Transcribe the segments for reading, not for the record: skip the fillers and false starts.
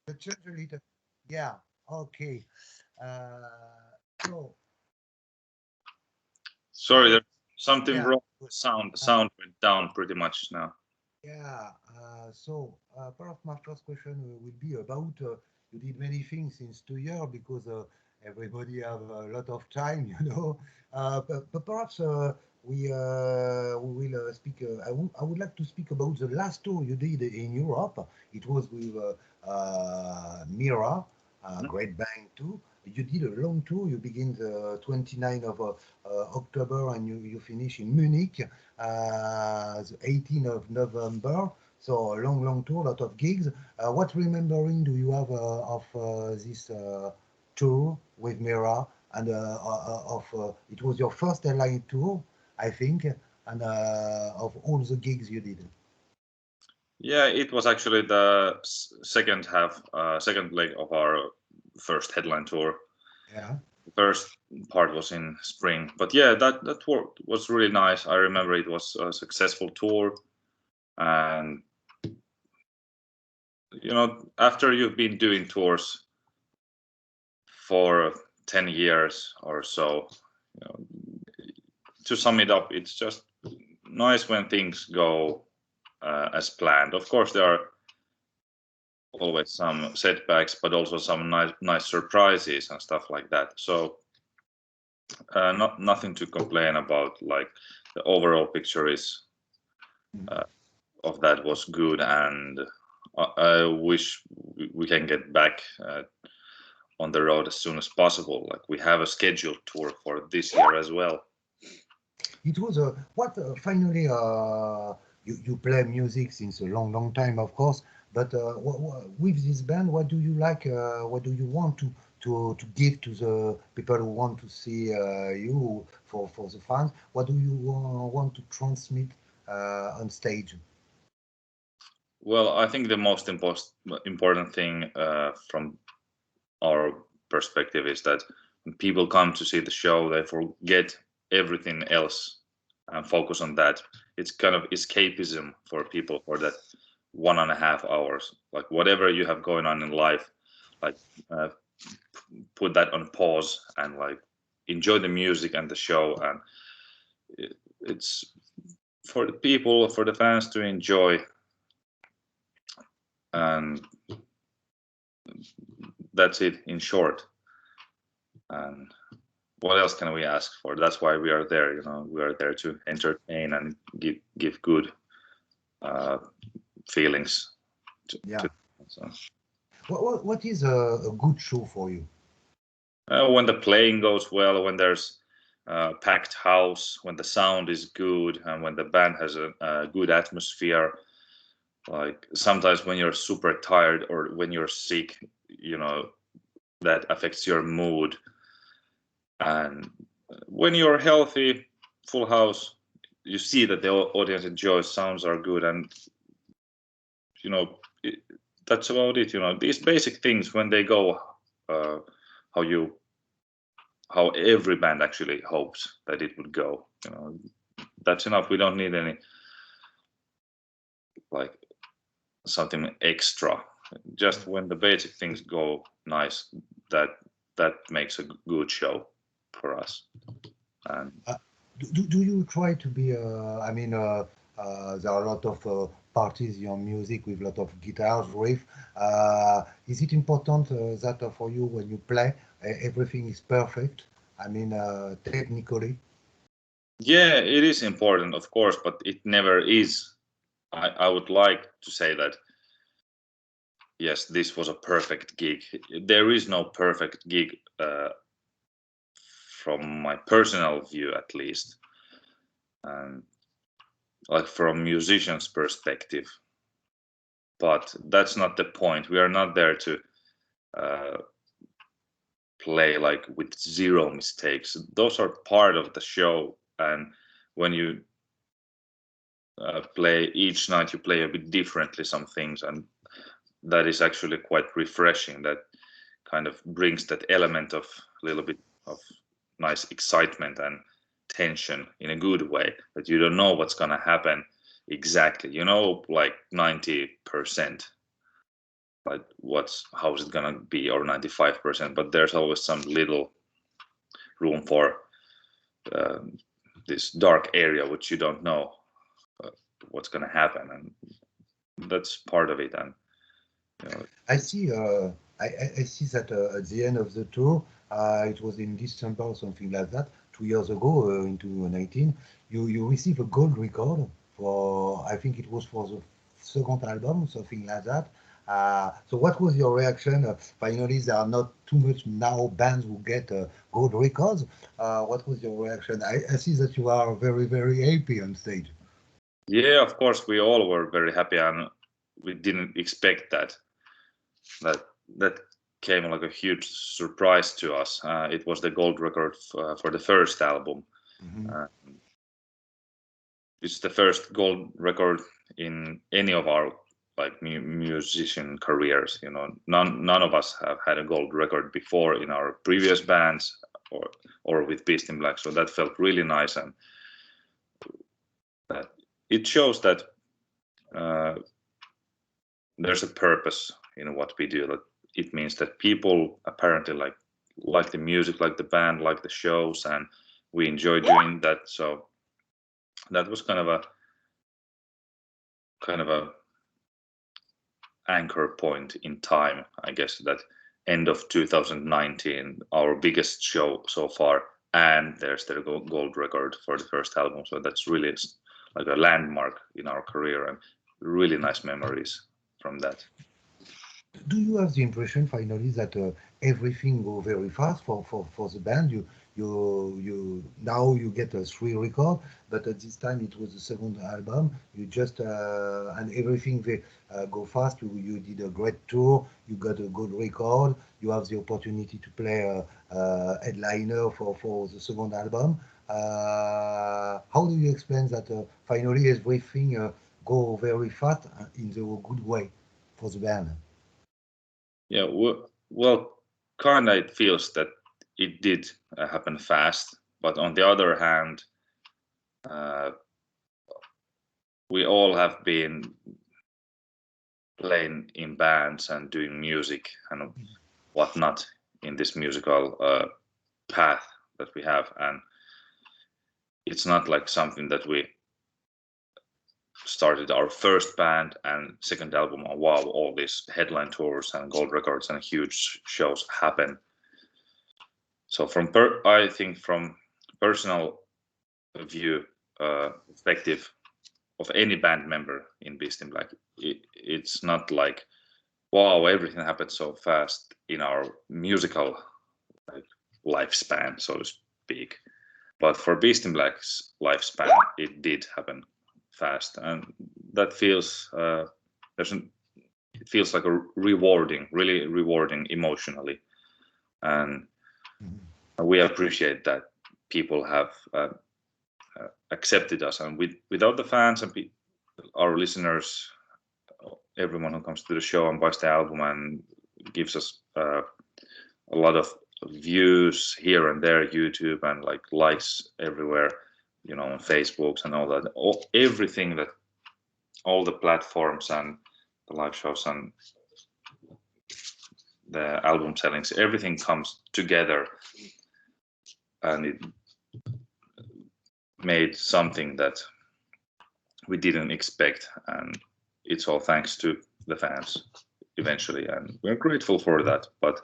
The change a little. Yeah. Okay. So Sorry, I there's something yeah. wrong. Good. Sound Uh, sound went down pretty much now. yeah. Part of my first question will be about you did many things since 2 years because everybody have a lot of time, you know. But perhaps we will speak. I would like to speak about the last tour you did in Europe. It was with Mira, Mhm. great band too. You did a long tour. You begin the 29th of October and you finish in Munich the 18th of November. So a long, long tour, lot of gigs. What remembering do you have of this tour with Mira? And it was your first airline tour, I think, and of all the gigs you did. Yeah, it was actually the second half, second leg of our first headline tour. Yeah. The first part was in spring, but yeah, that tour was really nice. I remember it was a successful tour, and after you've been doing tours for 10 years or so, you know, to sum it up, it's just nice when things go as planned. Of course, there are always some setbacks, but also some nice surprises and stuff like that. So nothing to complain about. Like the overall picture is uh, of that was good, and I wish we can get back on the road as soon as possible. Like we have a scheduled tour for this year as well. It was what finally you play music since a long, long time, of course. But with this band, what do you like? What do you want to give to the people who want to see you for the fans? What do you want to transmit on stage? Well, I think the most important thing from our perspective is that when people come to see the show, they forget everything else and focus on that. It's kind of escapism for people for that 1.5 hours. Like whatever you have going on in life, like uh, put that on pause and like enjoy the music and the show. And it's for the people, for the fans to enjoy. And that's it in short. And what else can we ask for? That's why we are there. We are there to entertain and give good uh, feelings to Yeah. so, What is a good show for you? when the playing goes well, when there's packed house, when the sound is good, and when the band has a good atmosphere. Like sometimes when you're super tired or when you're sick, that affects your mood. And when you're healthy, full house, you see that the audience enjoys, sounds are good, and you know it, that's about it. These basic things when they go uh, how you how every band actually hopes that it would go. That's enough. We don't need any like something extra. Just when the basic things go nice, that that makes a good show for us. And Uh, do you try to be? I mean, there are a lot of parties in music with a lot of guitars, riff. Is it important that for you when you play, everything is perfect? I mean, technically. yeah, it is important, of course, but it never is. I would like to say that yes, this was a perfect gig. There is no perfect gig from my personal view, at least, and like from musician's perspective. But that's not the point. We are not there to uh, play like with zero mistakes. Those are part of the show, and when you play each night, you play a bit differently some things, and that is actually quite refreshing. That kind of brings that element of a little bit of nice excitement and tension in a good way, that you don't know what's going to happen exactly, like 90%. like how is it gonna be, or 95%, but there's always some little room for this dark area which you don't know what's gonna happen, and that's part of it. And I see. I see that at the end of the tour, it was in December or something like that, 2 years ago, in 2019. You received a gold record for, I think it was for the second album, something like that. So what was your reaction? Finally, there are not too much now bands who get gold records. What was your reaction? I see that you are very, very happy on stage. Yeah, of course, we all were very happy, and we didn't expect that came like a huge surprise to us. It was the gold record for the first album. It's the first gold record in any of our like musician careers. None of us have had a gold record before in our previous bands or with Beast in Black. So that felt really nice, and it shows that there's a purpose in what we do. That it means that people apparently like the music, like the band, like the shows, and we enjoy doing that. So that was kind of a anchor point in time, I guess, that end of 2019, our biggest show so far, and there's the gold record for the first album. So that's really like a landmark in our career, and really nice memories from that. Do you have the impression finally that everything go very fast for the band? You now you get a 3 record, but at this time it was the second album. You just and everything they go fast. You did a great tour. You got a good record. You have the opportunity to play a headliner for the second album. How do you explain that finally everything go very fast in the good way for the band? Yeah, well, kind of it feels that it did happen fast, but on the other hand, we all have been playing in bands and doing music and whatnot in this musical path that we have, and it's not like something that we started our first band and second album, and wow, all these headline tours and gold records and huge shows happen. So I think from personal view perspective of any band member in Beast in Black, it's not like wow, everything happened so fast in our musical lifespan, so to speak. But for Beast in Black's lifespan, it did happen fast, and that feels it feels like a really rewarding emotionally, and we appreciate that people have accepted us, and without the fans and our listeners, everyone who comes to the show and buys the album and gives us a lot of views here and there, YouTube, and like likes everywhere, on Facebooks and all that, everything, that all the platforms and the live shows and the album sellings, everything comes together, and it made something that we didn't expect, and it's all thanks to the fans eventually, and we're grateful for that. But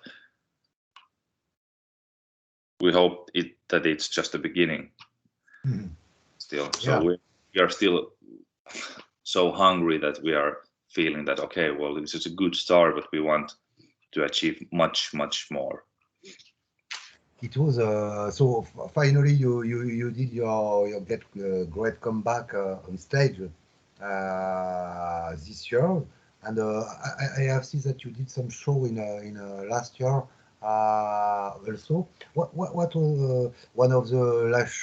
we hope that it's just the beginning. Still, so we are still so hungry that we are feeling that okay, well, this is a good start, but we want to achieve much more. It was so finally you did your great comeback on stage this year, and I have seen that you did some show in last year also. What was one of the last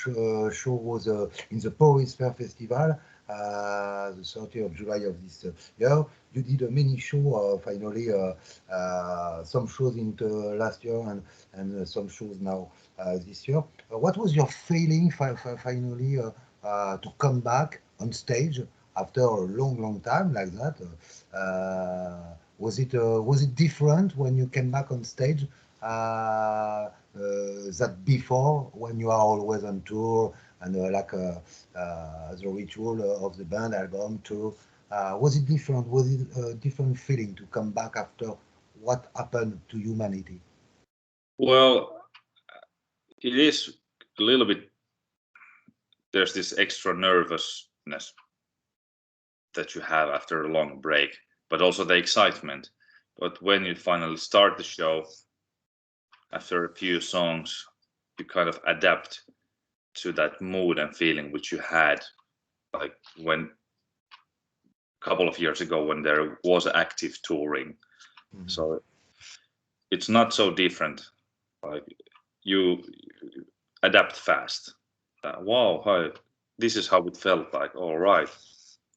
show was in the Paris Fair Festival, the 30th of July of this year. You did a mini show finally, some shows into last year and some shows now this year. What was your feeling finally to come back on stage after a long time like that? Was it different when you came back on stage that before, when you are always on tour and the ritual of the band album tour? Was it different? Was it a different feeling to come back after what happened to humanity? Well, it is a little bit. There's this extra nervousness that you have after a long break, but also the excitement. But when you finally start the show, after a few songs, you kind of adapt to that mood and feeling which you had, like when a couple of years ago when there was active touring. Mm-hmm. So it's not so different. Like you adapt fast. Wow, this is how it felt like. All right,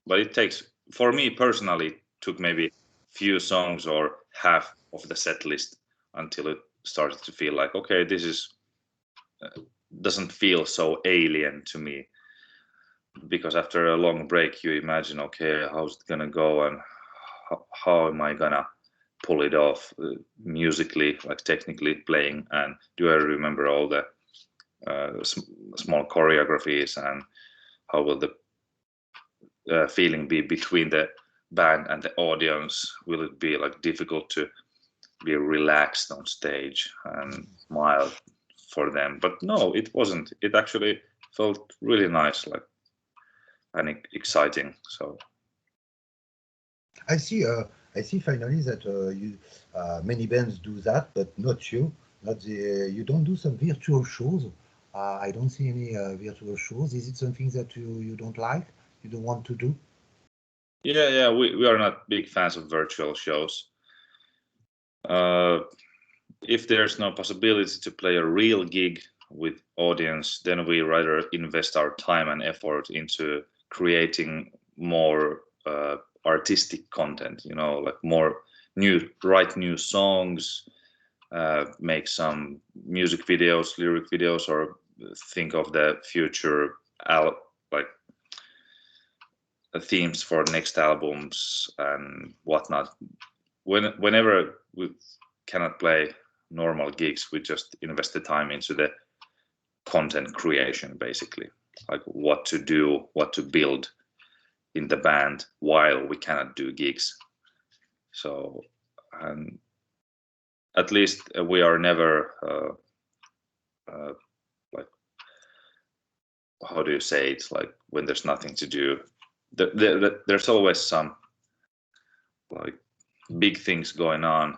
but it takes, for me personally, it took maybe few songs or half of the set list until it started to feel like, okay, this is doesn't feel so alien to me. Because after a long break, you imagine, okay, how's it gonna go and how am I gonna pull it off musically, like technically playing, and do I remember all the small choreographies, and how will the feeling be between the band and the audience? Will it be like difficult to be relaxed on stage and smile for them? But no, it wasn't. It actually felt really nice, like, and exciting. So I see finally that many bands do that, but not you. You don't do some virtual shows. I don't see any virtual shows. Is it something that you don't like? You don't want to do? Yeah, we are not big fans of virtual shows. If there's no possibility to play a real gig with audience, then we rather invest our time and effort into creating more artistic content, like write new songs, make some music videos, lyric videos, or think of the future like themes for next albums and whatnot. Whenever we cannot play normal gigs, we just invest the time into the content creation, basically, like what to do, what to build in the band while we cannot do gigs. So, and at least we are never like, how do you say it, like when there's nothing to do, there's always some like big things going on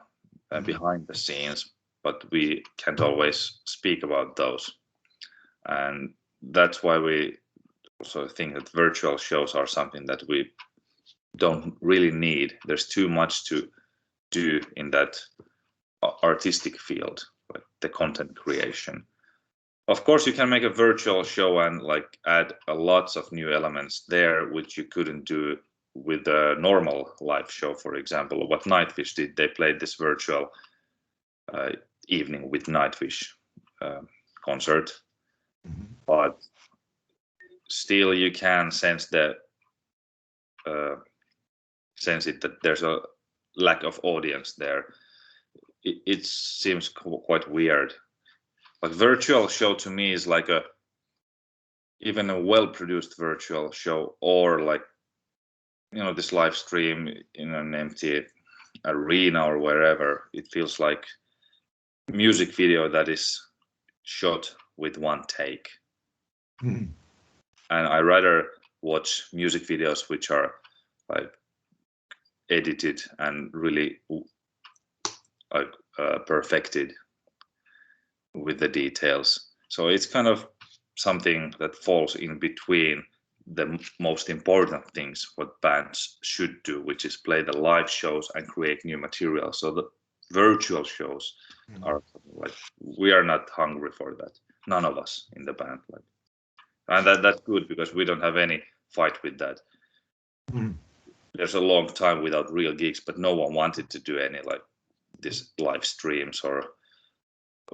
behind the scenes, but we can't always speak about those. And that's why we also think that virtual shows are something that we don't really need. There's too much to do in that artistic field, like the content creation. Of course, you can make a virtual show and like add lots of new elements there, which you couldn't do with a normal live show. For example, what Nightwish did, they played this virtual evening with Nightwish concert, but still you can sense that there's a lack of audience there. It seems quite weird. Like virtual show to me is like even a well-produced virtual show, or like, this live stream in an empty arena or wherever. It feels like music video that is shot with one take. Mm-hmm. And I rather watch music videos which are like edited and really like perfected with the details. So it's kind of something that falls in between the most important things what bands should do, which is play the live shows and create new material. So the virtual shows are like, we are not hungry for that. None of us in the band, like, and that's good because we don't have any fight with that. There's a long time without real gigs, but no one wanted to do any like this live streams or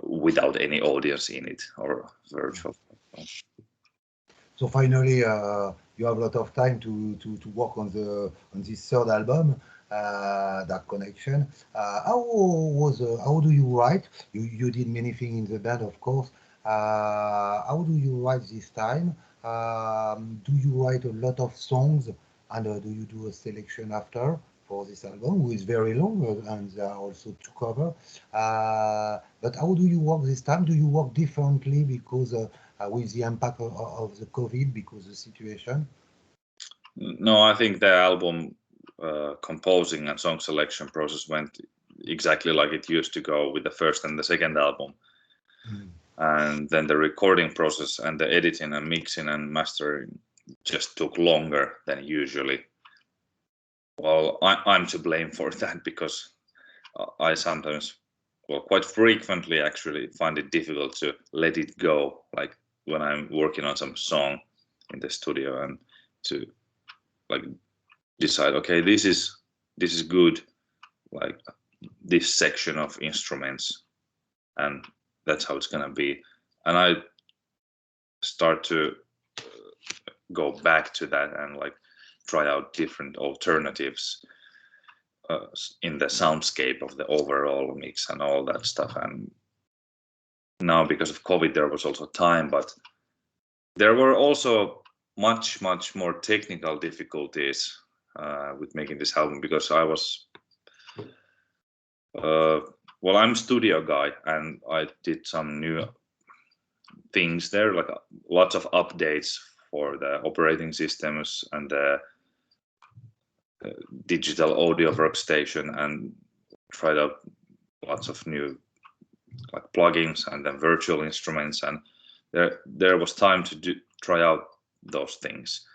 without any audience in it or virtual. So finally, you have a lot of time to work on this third album. that connection. How do you write? You did many things in the band, of course. How do you write this time? Do you write a lot of songs, and do you do a selection after for this album, which is very long, and there are also two cover. But how do you work this time? Do you work differently because with the impact of the COVID, because the situation? No, I think the album composing and song selection process went exactly like it used to go with the first and the second album. And then the recording process and the editing and mixing and mastering just took longer than usually. Well, I'm to blame for that, because I sometimes, well, quite frequently actually find it difficult to let it go, like when I'm working on some song in the studio, and to like decide, okay, this is good, like this section of instruments, and that's how it's gonna be. And I start to go back to that and like try out different alternatives in the soundscape of the overall mix and all that stuff. And now, because of COVID, there was also time, but there were also much more technical difficulties with making this album, because I was well, I'm a studio guy, and I did some new things there, like lots of updates for the operating systems and the digital audio workstation, and tried out lots of new like plugins and then virtual instruments, and there was time to try out those things.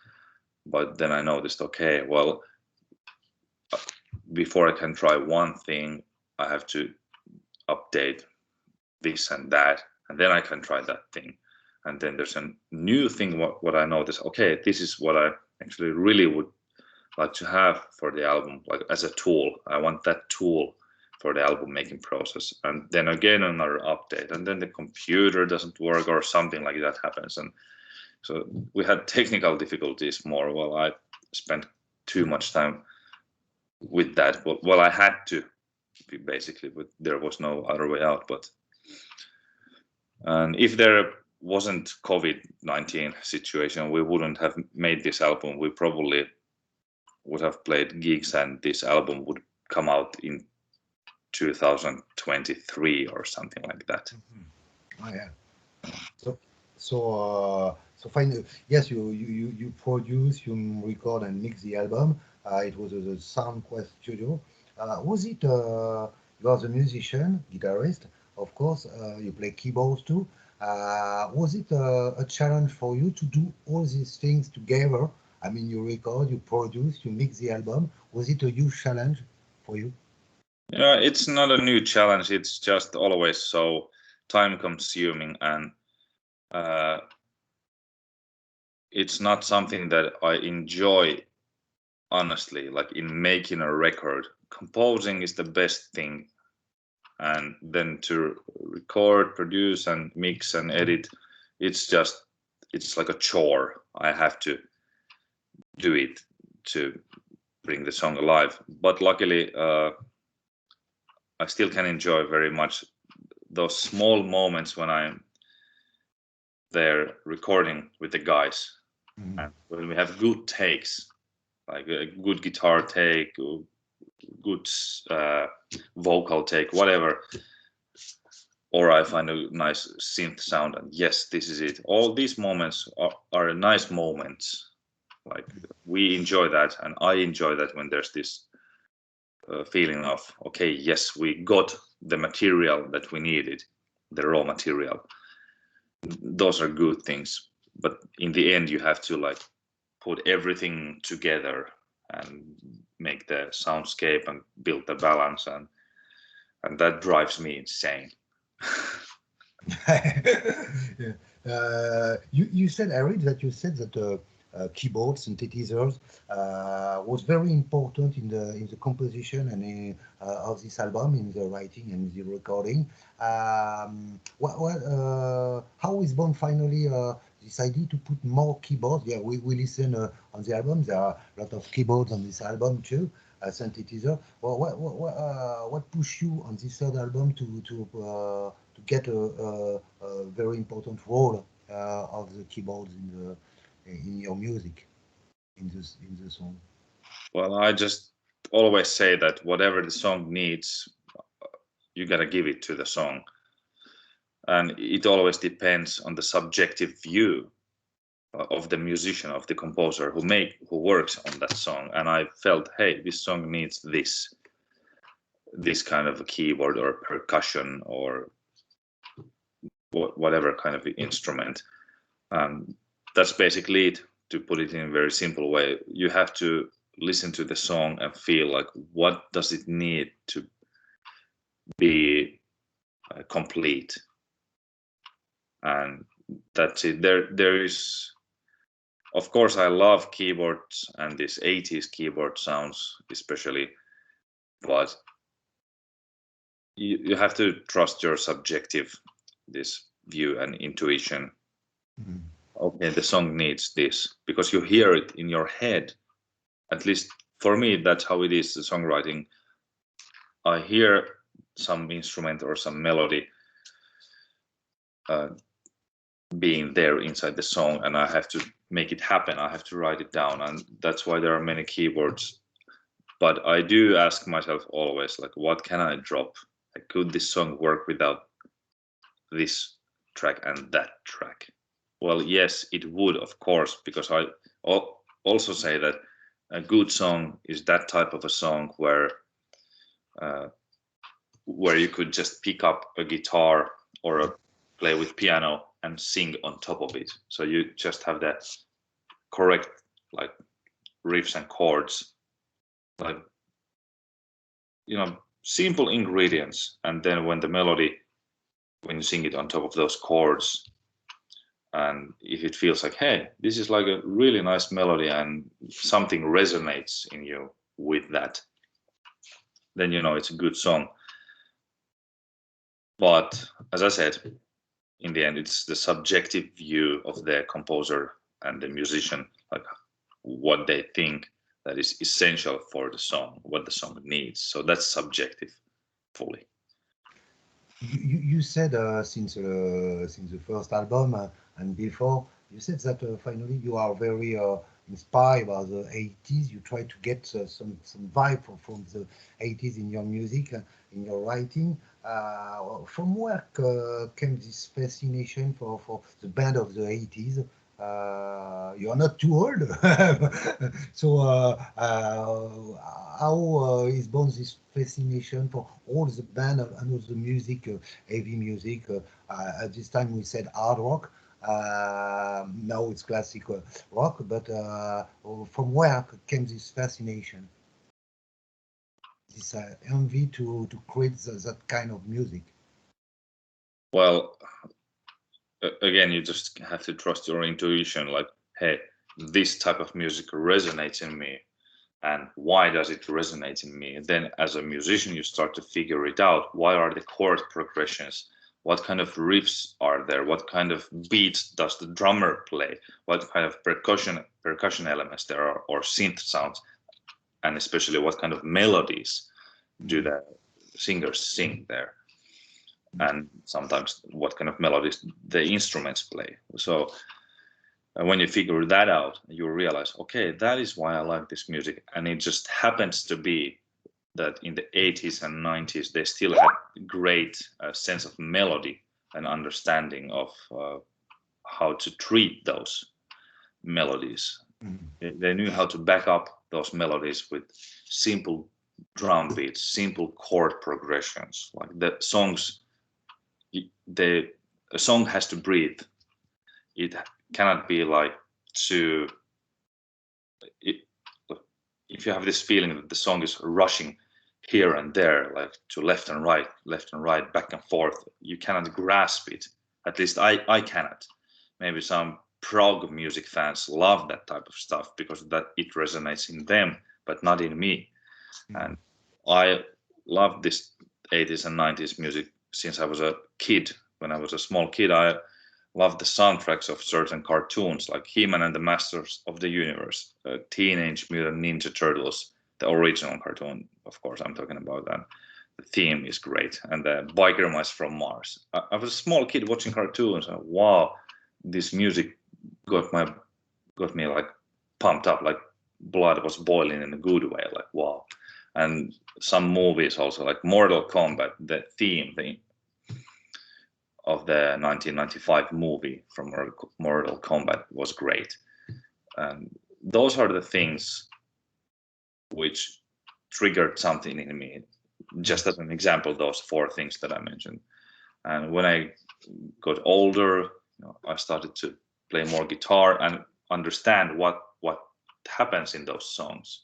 But then I noticed, okay, well, before I can try one thing, I have to update this and that, and then I can try that thing. And then there's a new thing, what I noticed, okay, this is what I actually really would like to have for the album, like as a tool. I want that tool for the album making process. And then again another update, and then the computer doesn't work or something like that happens. And so we had technical difficulties more. Well, I spent too much time with that. Well, I had to, basically, but there was no other way out. But and if there wasn't COVID-19 situation, we wouldn't have made this album. We probably would have played gigs, and this album would come out in 2023 or something like that. Oh yeah. So finally, yes, you produce, you record and mix the album. It was the SoundQuest studio. Was it? You are the musician, guitarist, of course. You play keyboards too. Was it a challenge for you to do all these things together? I mean, you record, you produce, you mix the album. Was it a huge challenge for you? Yeah, it's not a new challenge. It's just always so time consuming, and it's not something that I enjoy, honestly. Like in making a record, composing is the best thing, and then to record, produce and mix and edit, it's like a chore. I have to do it to bring the song alive. But luckily I still can enjoy very much those small moments when I'm there recording with the guys, and when we have good takes, like a good guitar take, good vocal take, whatever, or I find a nice synth sound, and yes, this is it. All these moments are nice moments. Like we enjoy that, and I enjoy that when there's this feeling of, okay, yes, we got the material that we needed, the raw material. Those are good things, but in the end you have to like put everything together and make the soundscape and build the balance, and that drives me insane. Yeah. You said, I read that you said that keyboard synthesizers was very important in the composition and of this album, in the writing and the recording. How is born finally this idea to put more keyboards? Yeah, we listen on the album. There are a lot of keyboards on this album too. synthesizer. Well, what pushed you on this third album to get a very important role of the keyboards in your music, in the song? Well, I just always say that whatever the song needs, you gotta give it to the song, and it always depends on the subjective view of the musician, of the composer who works on that song. And I felt, hey, this song needs this kind of a keyboard or percussion or whatever kind of instrument. That's basically it. To put it in a very simple way, you have to listen to the song and feel like, what does it need to be complete? And that's it. There is, of course, I love keyboards and this 80s keyboard sounds especially, but you have to trust your subjective this view and intuition. Mm-hmm. Okay, the song needs this, because you hear it in your head. At least for me, that's how it is, the songwriting. I hear some instrument or some melody being there inside the song, and I have to make it happen. I have to write it down, and that's why there are many keyboards. But I do ask myself always, like, what can I drop? Like, could this song work without this track and that track? Well, yes, it would, of course, because I also say that a good song is that type of a song where you could just pick up a guitar or play with piano and sing on top of it. So you just have that correct, like, riffs and chords, like, simple ingredients. And then when you sing it on top of those chords, and if it feels like, hey, this is like a really nice melody and something resonates in you with that, then it's a good song. But as I said, in the end, it's the subjective view of the composer and the musician, like what they think that is essential for the song, what the song needs. So that's subjective fully. You said since the first album and before, you said that finally you are very inspired by the 80s. You try to get some vibe from the 80s in your music, in your writing. From where came this fascination for the band of the 80s? You are not too old, so how is born this fascination for all the band and all the music, heavy music? At this time we said hard rock. Now it's classic rock, but from where came this fascination, this envy to create that kind of music? Well, again, you just have to trust your intuition, like, hey, this type of music resonates in me, and why does it resonate in me? And then as a musician, you start to figure it out. Why are the chord progressions? What kind of riffs are there? What kind of beats does the drummer play? What kind of percussion elements there are, or synth sounds? And especially what kind of melodies do the singers sing there? And sometimes what kind of melodies the instruments play. So when you figure that out, you realize, okay, that is why I like this music. And it just happens to be that in the 80s and 90s, they still had great sense of melody and understanding of how to treat those melodies. Mm-hmm. They knew how to back up those melodies with simple drum beats, simple chord progressions. Like the songs, a song has to breathe. It cannot be like if you have this feeling that the song is rushing here and there, like to left and right, back and forth, you cannot grasp it. At least I cannot. Maybe some prog music fans love that type of stuff because that it resonates in them, but not in me. And I love this 80s and 90s music since I was a kid. When I was a small kid, I loved the soundtracks of certain cartoons like He-Man and the Masters of the Universe, Teenage Mutant Ninja Turtles, the original cartoon, of course, I'm talking about that. The theme is great, and the biker mice from Mars. I was a small kid watching cartoons, and wow, this music got me like pumped up, like blood was boiling in a good way, like wow. And some movies also, like Mortal Kombat, the theme of the 1995 movie from Mortal Kombat was great. And those are the things which triggered something in me. Just as an example, those 4 things that I mentioned. And when I got older, I started to play more guitar and understand what happens in those songs.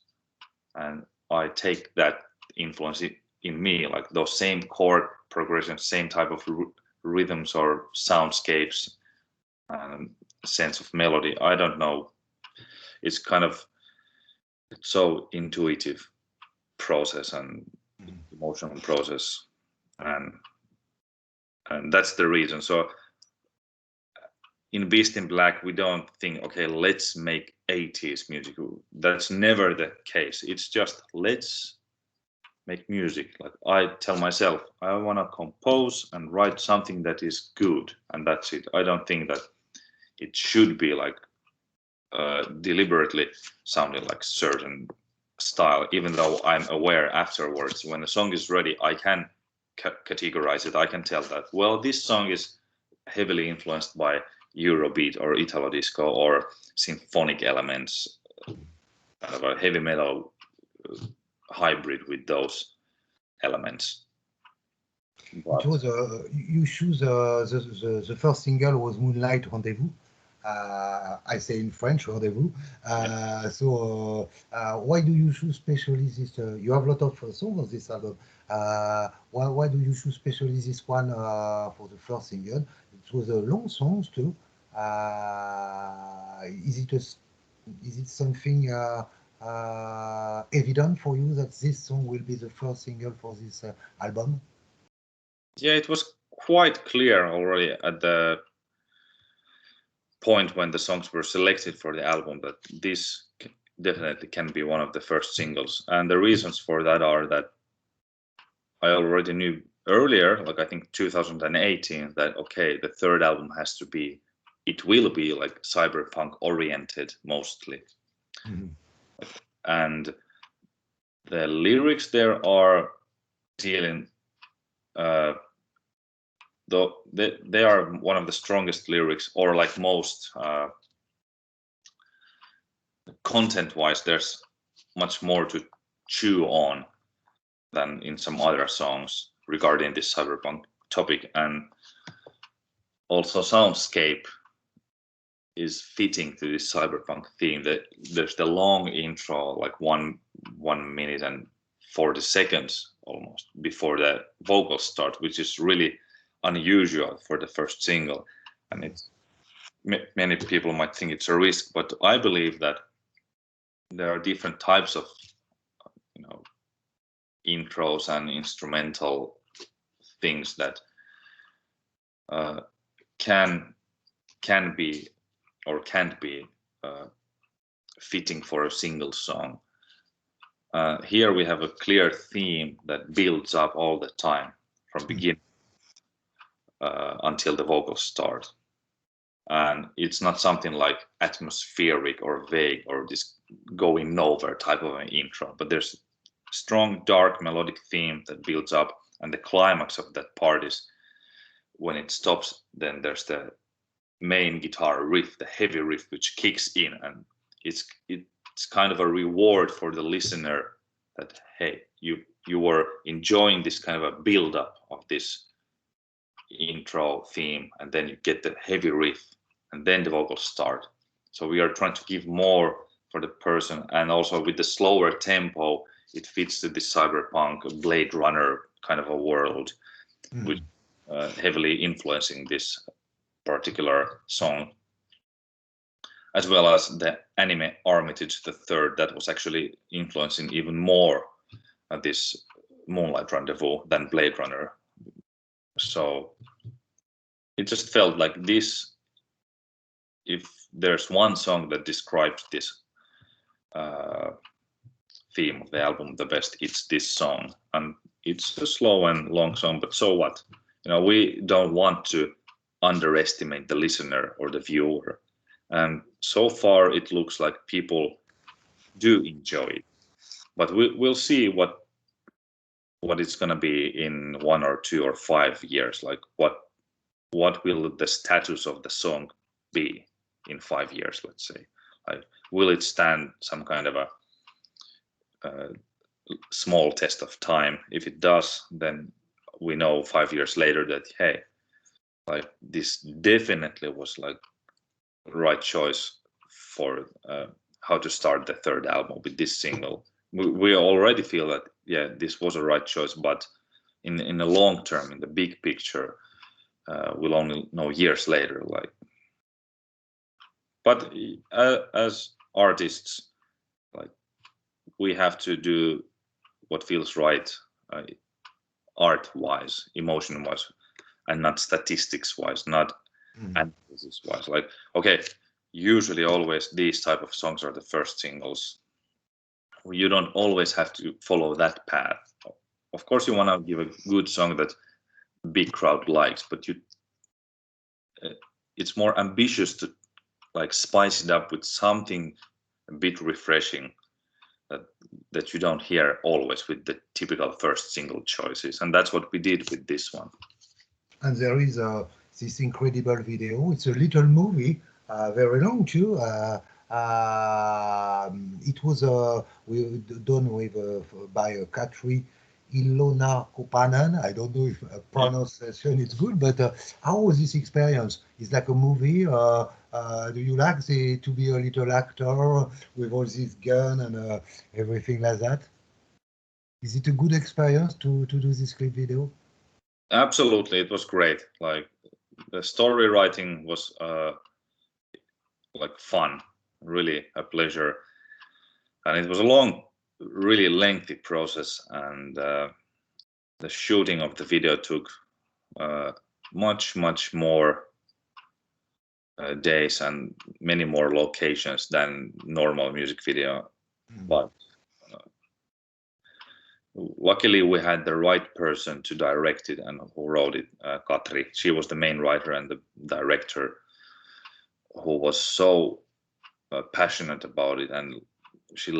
And I take that influence in me, like those same chord progressions, same type of rhythms or soundscapes, and sense of melody. I don't know. It's kind of so intuitive process and emotional process, and that's the reason. So in Beast in Black, we don't think, okay, let's make 80s music. That's never the case. It's just let's make music. Like I tell myself, I want to compose and write something that is good, and that's it. I don't think that it should be like deliberately sounding like certain style, even though I'm aware afterwards when the song is ready, I can categorize it. I can tell that, well, this song is heavily influenced by Eurobeat or Italo disco or symphonic elements, kind of a heavy metal hybrid with those elements. But it was you choose the first single was Moonlight Rendezvous. I say in French, rendezvous. So why do you choose specially this? You have a lot of songs on this album. Why do you choose especially this one for the first single? It was a long song too. Is it something evident for you that this song will be the first single for this album? Yeah, it was quite clear already at the point when the songs were selected for the album that this definitely can be one of the first singles. And the reasons for that are that I already knew earlier, like I think 2018, that okay, the third album has to be, it will be like cyberpunk oriented mostly. And the lyrics there are dealing though they are one of the strongest lyrics, or like most content wise, there's much more to chew on than in some other songs regarding this cyberpunk topic. And also soundscape is fitting to this cyberpunk theme. That there's the long intro, like 1 minute and 40 seconds almost before the vocals start, which is really unusual for the first single. And it's many people might think it's a risk, but I believe that there are different types of intros and instrumental things that can be or can't be fitting for a single song. Here we have a clear theme that builds up all the time from beginning until the vocals start. And it's not something like atmospheric or vague or this going nowhere type of an intro, but there's strong dark melodic theme that builds up, and the climax of that part is when it stops. Then there's the main guitar riff, the heavy riff, which kicks in, and it's kind of a reward for the listener that hey, you were enjoying this kind of a build up of this intro theme, and then you get the heavy riff, and then the vocals start. So we are trying to give more for the person, and also with the slower tempo, it fits to this cyberpunk Blade Runner kind of a world, which heavily influencing this particular song, as well as the anime Armitage III that was actually influencing even more this Moonlight Rendezvous than Blade Runner. So it just felt like this, if there's one song that describes this theme of the album the best. It's this song, and it's a slow and long song, but so what? We don't want to underestimate the listener or the viewer, and so far it looks like people do enjoy it. But we'll see what it's going to be in 1 or 2 or 5 years. Like what will the status of the song be in 5 years, let's say? Like, will it stand some kind of a small test of time? If it does, then we know 5 years later that, hey, like this definitely was like the right choice for how to start the third album with this single. We already feel that, yeah, this was a right choice, but in the long term, in the big picture, we'll only know years later. Like, but as artists, like, we have to do what feels right, art-wise, emotion-wise, and not statistics-wise, not analysis-wise. Like, okay, usually always these type of songs are the first singles. You don't always have to follow that path. Of course, you want to give a good song that big crowd likes, but it's more ambitious to like spice it up with something a bit refreshing that you don't hear always with the typical first single choices, and that's what we did with this one. And there is this incredible video. It's a little movie, very long too. It was done with by Katri Ilona Kopanen. I don't know if pronunciation is good, but how was this experience? It's like a movie. Do you like to be a little actor with all this gun and everything like that? Is it a good experience to do this clip video? Absolutely, it was great. Like, the story writing was like fun, really a pleasure, and it was a long, really lengthy process, and the shooting of the video took much more days and many more locations than normal music video. But luckily we had the right person to direct it and who wrote it, Katri. She was the main writer and the director, who was so passionate about it, and she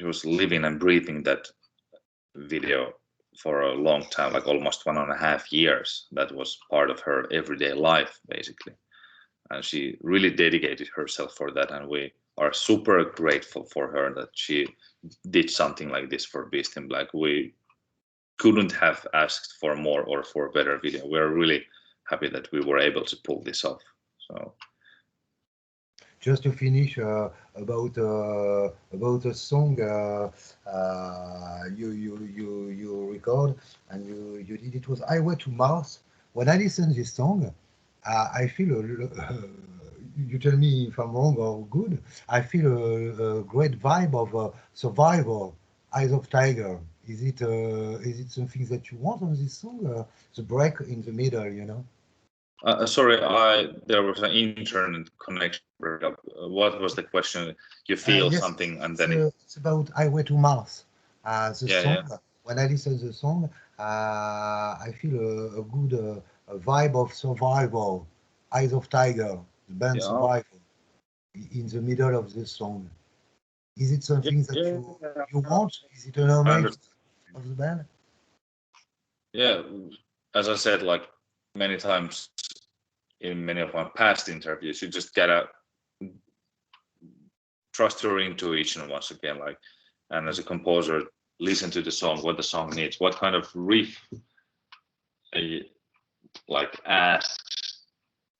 was living and breathing that video for a long time, like almost 1.5 years. That was part of her everyday life, basically, and she really dedicated herself for that, and we are super grateful for her that she did something like this for Beast in Black. We couldn't have asked for more or for a better video. We're really happy that we were able to pull this off. So just to finish about a song you record and you did, it was Highway to Mars. When I listen to this song, I feel you tell me if I'm wrong or good. I feel a great vibe of survival, Eyes of Tiger. Is it something that you want on this song? The break in the middle, you know. Sorry, there was an internet connection breakup. What was the question? You feel Yes, something, and then it's about Highway to Mars. The yeah, song, yeah. when I listen to the song, I feel a good a vibe of survival, Eyes of Tiger, the band Yeah, Survival, in the middle of the song. Is it something that yeah, you want? Is it an homage of the band? yeah. As I said, like many times in many of my past interviews, you just gotta trust your intuition once again, like, and as a composer, listen to the song, what the song needs, what kind of riff like asks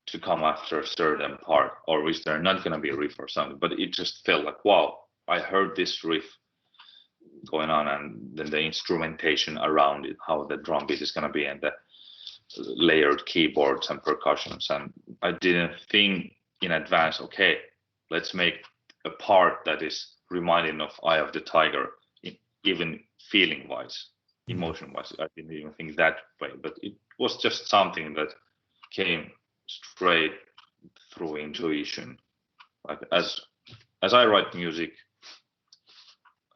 to come after a certain part, or is there not going to be a riff or something. But it just felt like, wow, I heard this riff going on, and then the instrumentation around it, how the drum beat is going to be, and the layered keyboards and percussions. And I didn't think in advance, okay, let's make a part that is reminding of Eye of the Tiger, even feeling wise, emotion wise. I didn't even think that way, but it was just something that came straight through intuition. Like, as I write music,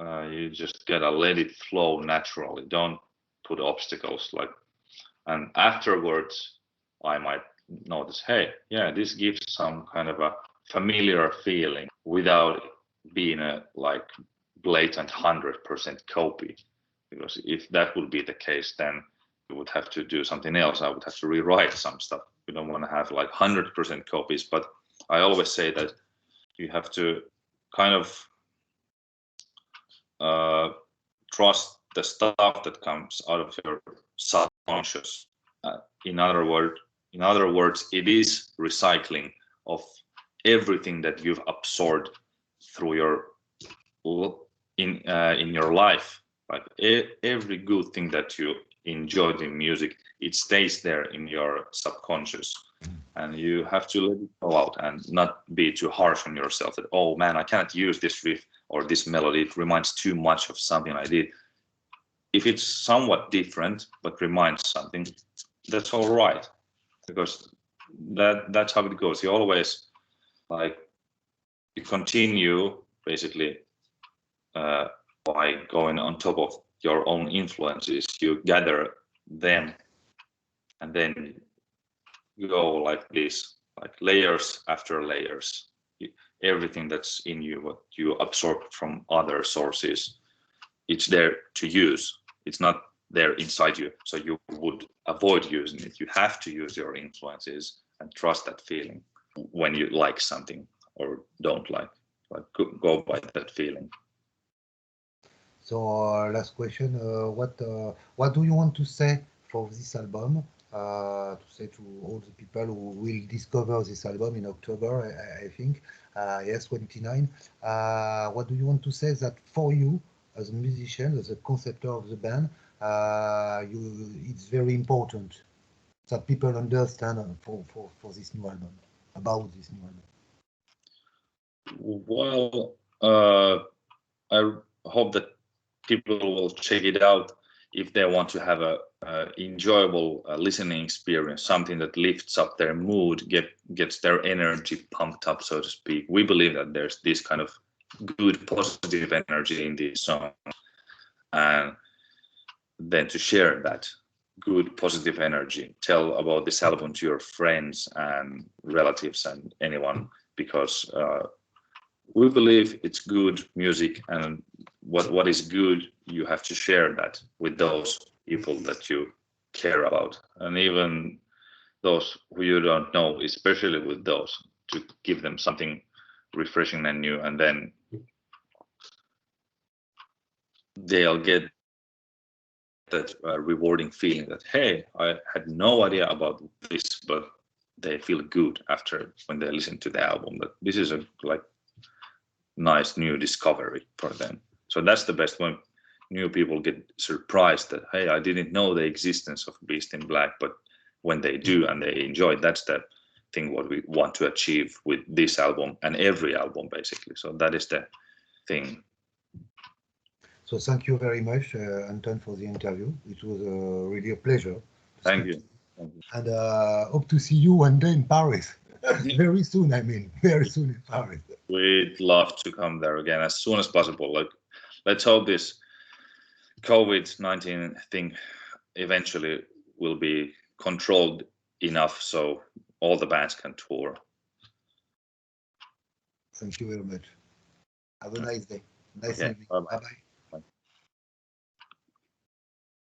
you just gotta let it flow naturally. Don't put obstacles like. And afterwards, I might notice, hey, yeah, this gives some kind of a familiar feeling without being a like blatant 100% copy. Because if that would be the case, then we would have to do something else. I would have to rewrite some stuff. We don't want to have like 100% copies, but I always say that you have to kind of trust the stuff that comes out of your subconscious. In other words, it is recycling of everything that you've absorbed through your in your life. Like every good thing that you enjoyed in music, it stays there in your subconscious, and you have to let it go out and not be too harsh on yourself. That, oh man, I cannot use this riff or this melody. It reminds too much of something I did. If it's somewhat different but reminds something, that's all right, because that's how it goes. You always like you continue basically by going on top of your own influences. You gather them and then you go like this, like layers after layers. Everything that's in you, what you absorb from other sources, it's there to use. It's not there inside you, so you would avoid using it. You have to use your influences and trust that feeling when you like something or don't like go by that feeling. So last question, what do you want to say for this album? To say to all the people who will discover this album in October, I think, yes, 29. What do you want to say that for you as a musician, as a conceptor of the band, it's very important that people understand for this new album, about this new album? Well, I hope that people will check it out if they want to have a enjoyable listening experience, something that lifts up their mood, gets their energy pumped up, so to speak. We believe that there's this kind of good positive energy in these songs, and then to share that good positive energy, tell about this album to your friends and relatives and anyone, because we believe it's good music, and what is good, you have to share that with those people that you care about, and even those who you don't know, especially with those, to give them something refreshing and new, and then they'll get that rewarding feeling that, hey, I had no idea about this, but they feel good after when they listen to the album, that this is a like nice new discovery for them. So that's the best, when new people get surprised that, hey, I didn't know the existence of Beast in Black, but when they do and they enjoy it, that's the thing what we want to achieve with this album and every album basically. So that is the thing. So thank you very much, Anton, for the interview. It was really a pleasure. Thank you. And hope to see you one day in Paris. Very soon, I mean, very soon in Paris. We'd love to come there again as soon as possible. Like, let's hope this COVID-19 thing eventually will be controlled enough so all the bands can tour. Thank you very much. Have a nice day. Nice Okay, evening. bye-bye. Bye-bye.